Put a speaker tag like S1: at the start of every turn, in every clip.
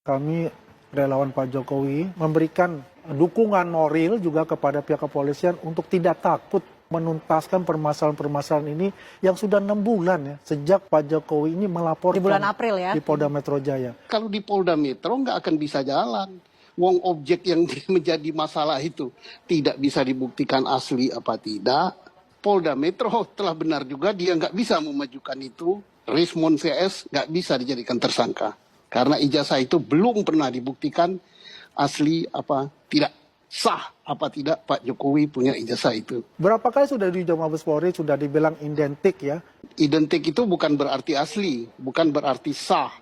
S1: Kami relawan Pak Jokowi memberikan dukungan moral juga kepada pihak kepolisian untuk tidak takut menuntaskan permasalahan-permasalahan ini yang sudah 6 bulan ya sejak Pak Jokowi ini melaporkan
S2: di bulan April ya
S1: di Polda Metro Jaya.
S3: Kalau di Polda Metro nggak akan bisa jalan. Wong objek yang menjadi masalah itu tidak bisa dibuktikan asli apa tidak. Polda Metro telah benar juga dia nggak bisa memajukan itu. Rismon CS nggak bisa dijadikan tersangka. Karena ijazah itu belum pernah dibuktikan asli apa tidak, sah apa tidak Pak Jokowi punya ijazah itu.
S1: Berapa kali sudah di Mabes Polri sudah dibilang identik ya?
S3: Identik itu bukan berarti asli, bukan berarti sah.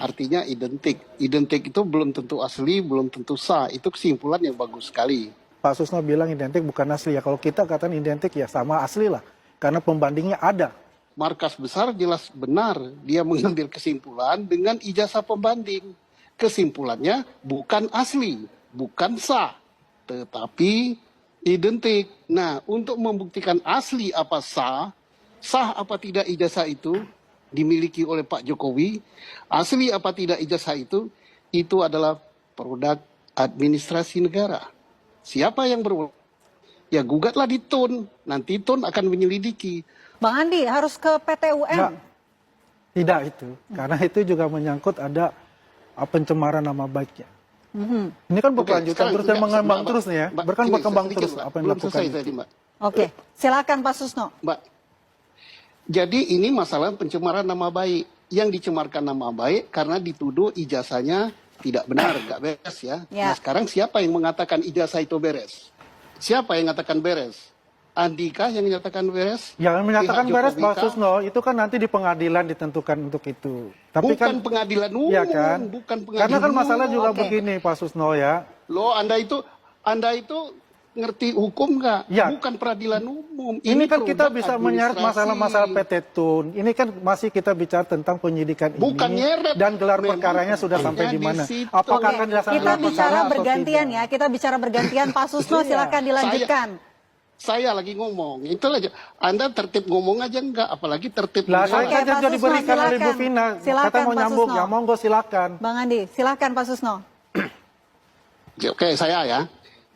S3: Artinya identik. Identik itu belum tentu asli, belum tentu sah. Itu kesimpulan yang bagus sekali.
S1: Pak Susno bilang identik bukan asli ya. Kalau kita katakan identik ya sama asli lah. Karena pembandingnya ada.
S3: Markas besar jelas benar dia mengambil kesimpulan dengan ijazah pembanding. Kesimpulannya bukan asli, bukan sah, tetapi identik. Nah, untuk membuktikan asli apa sah apa tidak ijazah itu dimiliki oleh Pak Jokowi, asli apa tidak ijazah itu adalah produk administrasi negara. Siapa yang berwenang? Ya gugatlah di TUN, nanti TUN akan menyelidiki.
S2: Bang Andi harus ke PT UN.
S1: Enggak, tidak itu. Karena itu juga menyangkut ada pencemaran nama baiknya. Ini kan berkelanjutan terus dan mengembang terus nih ya. Berkembang terus apa yang dilakukan.
S2: Oke, silakan Pak Susno.
S3: Mbak, jadi ini masalah pencemaran nama baik. Yang dicemarkan nama baik karena dituduh ijazahnya tidak benar, nggak beres ya. Nah sekarang siapa yang mengatakan ijazah itu beres? Siapa yang mengatakan beres? Andika yang menyatakan beres?
S1: Yang menyatakan beres Pak Susno itu kan nanti di pengadilan ditentukan untuk itu. Tapi
S3: bukan
S1: kan
S3: pengadilan umum,
S1: ya kan?
S3: Bukan pengadilan
S1: karena kan masalah juga
S2: Oke.
S1: begini Pak Susno ya.
S3: Loh, Anda itu ngerti hukum nggak?
S1: Ya.
S3: Bukan peradilan umum.
S1: Ini kan kita
S3: produk
S1: bisa menyeret
S3: administrasi.
S1: masalah-masalah PT TUN. Ini kan masih kita bicara tentang penyidikan
S3: Bukan
S1: ini
S3: nyeret.
S1: dan gelar
S3: Memang
S1: perkaranya sudah sampai di mana?
S3: di situ.
S1: Apakah
S2: Oke,
S1: akan dilaksanakan
S2: kita
S1: gelar
S2: bicara
S1: perkara atau
S2: bergantian
S1: tidak?
S2: ya. Kita bicara bergantian. Pak Susno
S1: Iya.
S2: silakan dilanjutkan.
S3: Saya lagi ngomong, itu aja. Anda tertib ngomong aja enggak, apalagi tertib
S1: Lah saya
S2: Oke,
S3: menjawab.
S1: kan
S2: Pak
S1: jadi
S2: Susno,
S1: diberikan oleh Bu
S2: silakan.
S1: Vina.
S2: Silakan,
S1: Kata mau
S2: Pak
S1: nyambung,
S2: Susno.
S1: ya monggo silakan.
S2: Bang Andi, silakan Pak Susno.
S3: Oke, saya ya.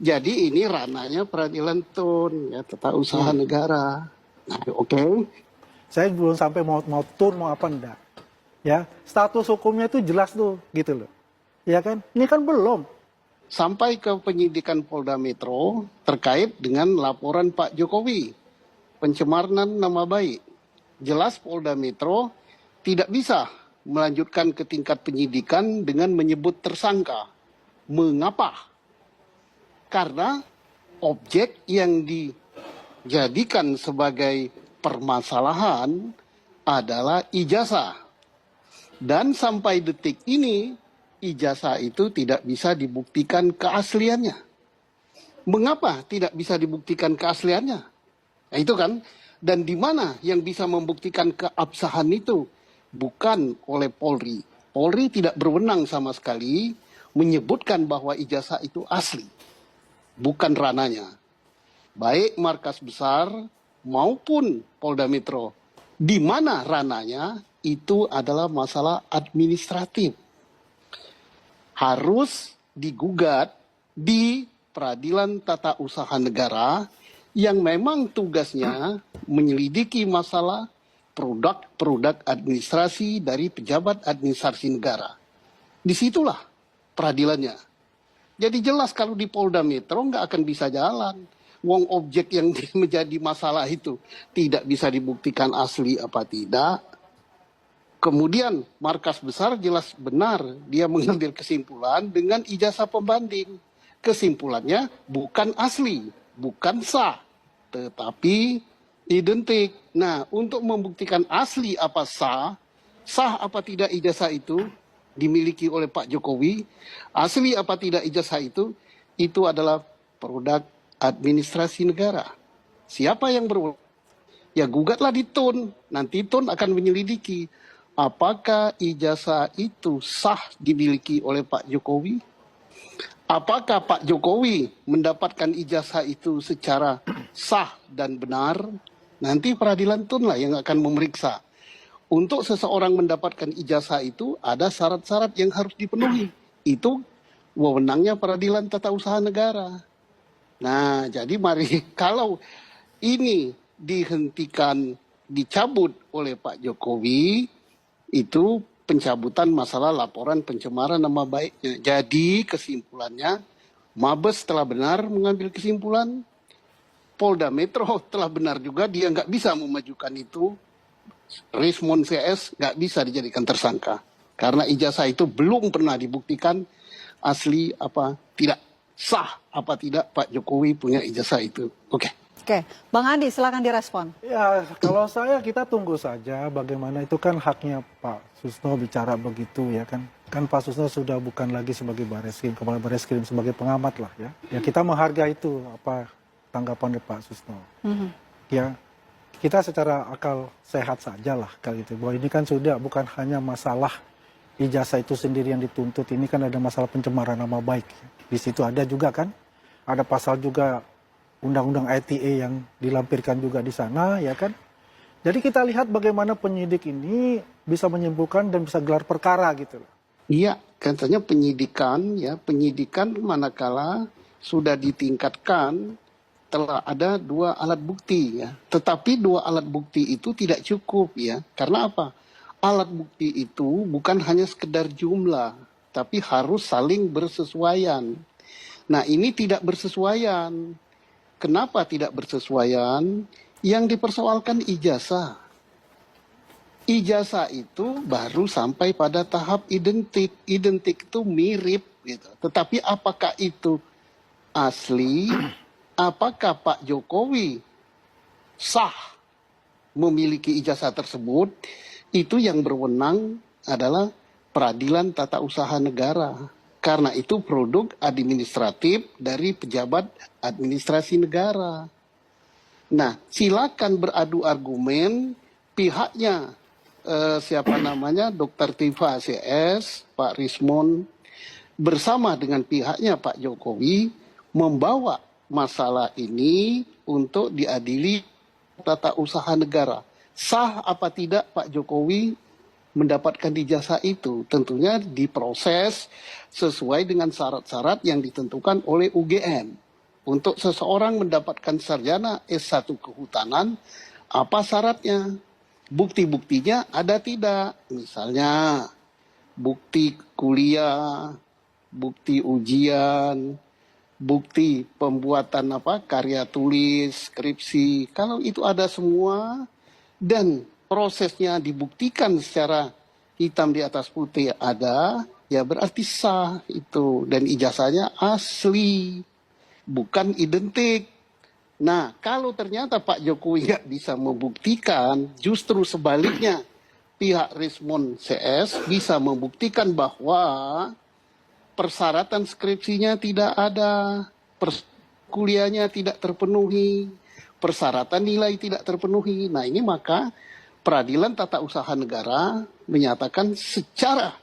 S3: Jadi ini ranahnya peradilan TUN, ya, tata usaha negara. Nah, oke.
S1: Saya belum sampai mau TUN mau apa enggak. Ya, status hukumnya itu jelas tuh gitu loh. Ya kan? Ini kan belum.
S3: Sampai ke penyidikan Polda Metro terkait dengan laporan Pak Jokowi. Pencemaran nama baik. Jelas Polda Metro tidak bisa melanjutkan ke tingkat penyidikan dengan menyebut tersangka. Mengapa? Karena objek yang dijadikan sebagai permasalahan adalah ijazah. Dan sampai detik ini, ijazah itu tidak bisa dibuktikan keasliannya. Mengapa tidak bisa dibuktikan keasliannya? Nah, itu kan. Dan di mana yang bisa membuktikan keabsahan itu? Bukan oleh Polri. Polri tidak berwenang sama sekali menyebutkan bahwa ijazah itu asli. Bukan rananya. Baik markas besar maupun Polda Metro. Di mana rananya itu adalah masalah administratif. Harus digugat di Peradilan Tata Usaha Negara yang memang tugasnya menyelidiki masalah produk-produk administrasi dari pejabat administrasi negara. Disitulah peradilannya. Jadi jelas kalau di Polda Metro nggak akan bisa jalan. Wong objek yang menjadi masalah itu tidak bisa dibuktikan asli apa tidak. Kemudian markas besar jelas benar dia mengambil kesimpulan dengan ijazah pembanding. Kesimpulannya bukan asli, bukan sah, tetapi identik. Nah, untuk membuktikan asli apa sah apa tidak ijazah itu dimiliki oleh Pak Jokowi, asli apa tidak ijazah itu adalah produk administrasi negara. Siapa yang berwenang? Ya gugatlah di TUN, nanti TUN akan menyelidiki apakah ijazah itu sah dimiliki oleh Pak Jokowi? Apakah Pak Jokowi mendapatkan ijazah itu secara sah dan benar? Nanti peradilan TUN lah yang akan memeriksa. Untuk seseorang mendapatkan ijazah itu ada syarat-syarat yang harus dipenuhi. itu wewenangnya Peradilan Tata Usaha Negara. Nah, jadi mari kalau ini dihentikan, dicabut oleh Pak Jokowi, itu pencabutan masalah laporan pencemaran nama baiknya. Jadi kesimpulannya, Mabes telah benar mengambil kesimpulan, Polda Metro telah benar juga, dia nggak bisa memajukan itu, Rismon CS nggak bisa dijadikan tersangka. Karena ijazah itu belum pernah dibuktikan asli apa tidak, sah apa tidak Pak Jokowi punya ijazah itu. Oke.
S2: Oke, Bang Andi silakan direspon.
S1: Ya, kalau saya kita tunggu saja bagaimana, itu kan haknya Pak Susno bicara begitu ya kan. Kan Pak Susno sudah bukan lagi sebagai Bareskrim, kepala Bareskrim, sebagai pengamat lah ya. Ya kita menghargai itu apa tanggapan dari Pak Susno. Ya, kita secara akal sehat saja lah kali itu. Bahwa ini kan sudah bukan hanya masalah ijazah itu sendiri yang dituntut, ini kan ada masalah pencemaran nama baik. Di situ ada juga kan, ada pasal juga Undang-Undang ITE yang dilampirkan juga di sana, ya kan. Jadi kita lihat bagaimana penyidik ini bisa menyimpulkan dan bisa gelar perkara gitu loh.
S3: Iya, katanya penyidikan ya, penyidikan manakala sudah ditingkatkan telah ada 2 alat bukti ya. Tetapi 2 alat bukti itu tidak cukup ya. Karena apa? Alat bukti itu bukan hanya sekedar jumlah, tapi harus saling bersesuaian. Nah, ini tidak bersesuaian. Kenapa tidak bersesuaian? Yang dipersoalkan ijazah. Ijazah itu baru sampai pada tahap identik. Identik itu mirip gitu. Tetapi apakah itu asli? Apakah Pak Jokowi sah memiliki ijazah tersebut? Itu yang berwenang adalah Peradilan Tata Usaha Negara. Karena itu produk administratif dari pejabat administrasi negara. Nah, silakan beradu argumen pihaknya, siapa namanya, Dr. Tifa CS, Pak Rismon, bersama dengan pihaknya Pak Jokowi, membawa masalah ini untuk diadili tata usaha negara. Sah apa tidak Pak Jokowi mendapatkan ijazah itu? Tentunya diproses sesuai dengan syarat-syarat yang ditentukan oleh UGM. Untuk seseorang mendapatkan sarjana S1 kehutanan, apa syaratnya? Bukti-buktinya ada tidak? Misalnya bukti kuliah, bukti ujian, bukti pembuatan karya tulis, skripsi. Kalau itu ada semua dan prosesnya dibuktikan secara hitam di atas putih ada, ya berarti sah itu. Dan ijazahnya asli, bukan identik. Nah, kalau ternyata Pak Jokowi nggak bisa membuktikan, justru sebaliknya, pihak Rismon CS bisa membuktikan bahwa persyaratan skripsinya tidak ada, kuliahnya tidak terpenuhi, persyaratan nilai tidak terpenuhi. Nah, ini maka Peradilan Tata Usaha Negara menyatakan secara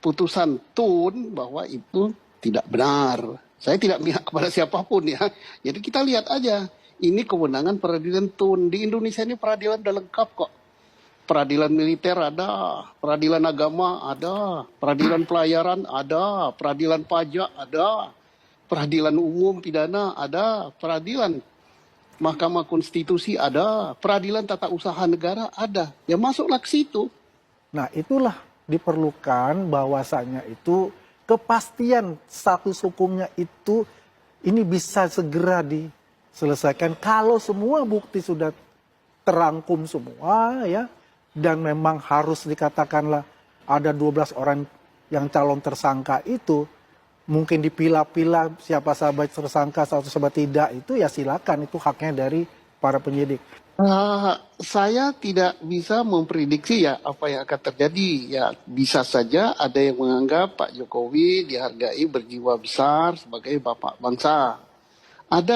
S3: putusan tun bahwa itu tidak benar. Saya tidak memihak kepada siapapun ya. Jadi kita lihat aja, ini kewenangan peradilan tun. Di Indonesia ini peradilan udah lengkap kok. Peradilan militer ada, peradilan agama ada, peradilan pelayaran ada, peradilan pajak ada, peradilan umum pidana ada, peradilan Mahkamah Konstitusi ada, Peradilan Tata Usaha Negara ada. Ya masuklah ke situ.
S1: Nah, itulah diperlukan bahwasanya itu kepastian status hukumnya itu ini bisa segera diselesaikan kalau semua bukti sudah terangkum semua ya, dan memang harus dikatakanlah ada 12 orang yang calon tersangka itu. Mungkin dipilah-pilah siapa sahabat tersangka, satu sahabat tidak, itu ya silakan, itu haknya dari para penyidik.
S3: Saya tidak bisa memprediksi ya apa yang akan terjadi. Ya bisa saja ada yang menganggap Pak Jokowi dihargai berjiwa besar sebagai bapak bangsa.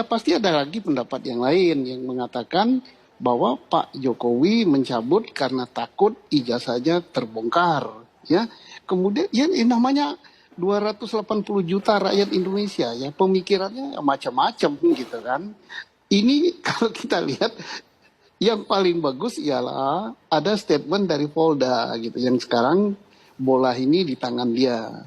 S3: Pasti ada lagi pendapat yang lain yang mengatakan bahwa Pak Jokowi mencabut karena takut ijazahnya terbongkar. Ya, kemudian ya namanya 280 juta rakyat Indonesia ya, pemikirannya macam-macam gitu kan. Ini kalau kita lihat yang paling bagus ialah ada statement dari Polda gitu, yang sekarang bola ini di tangan dia.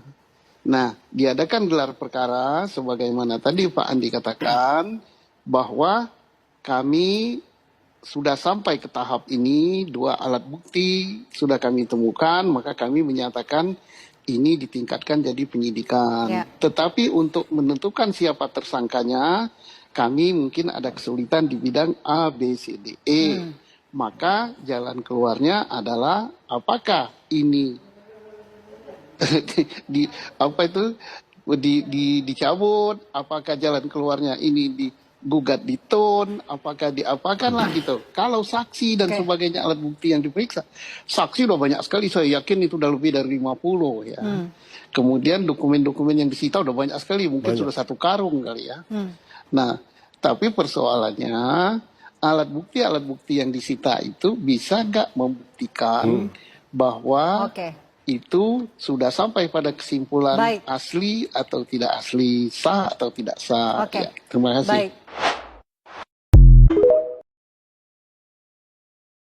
S3: Nah, diadakan gelar perkara sebagaimana tadi Pak Andi katakan bahwa kami sudah sampai ke tahap ini, 2 alat bukti sudah kami temukan, maka kami menyatakan ini ditingkatkan jadi penyidikan.
S2: Ya.
S3: Tetapi untuk menentukan siapa tersangkanya, kami mungkin ada kesulitan di bidang A, B, C, D, E. Maka jalan keluarnya adalah apakah ini di apa itu dicabut, apakah jalan keluarnya ini digugat di tun, apakah diapakan lah gitu. Kalau saksi dan
S2: Oke.
S3: sebagainya alat bukti yang diperiksa, saksi udah banyak sekali, saya yakin itu udah lebih dari 50 ya. Kemudian dokumen-dokumen yang disita udah banyak sekali, mungkin sudah 1 karung kali ya. Nah, tapi persoalannya alat bukti yang disita itu bisa nggak membuktikan bahwa
S2: Oke.
S3: itu sudah sampai pada kesimpulan
S2: Baik.
S3: asli atau tidak asli, sah atau tidak sah.
S2: Oke.
S3: Ya, terima kasih.
S2: Baik.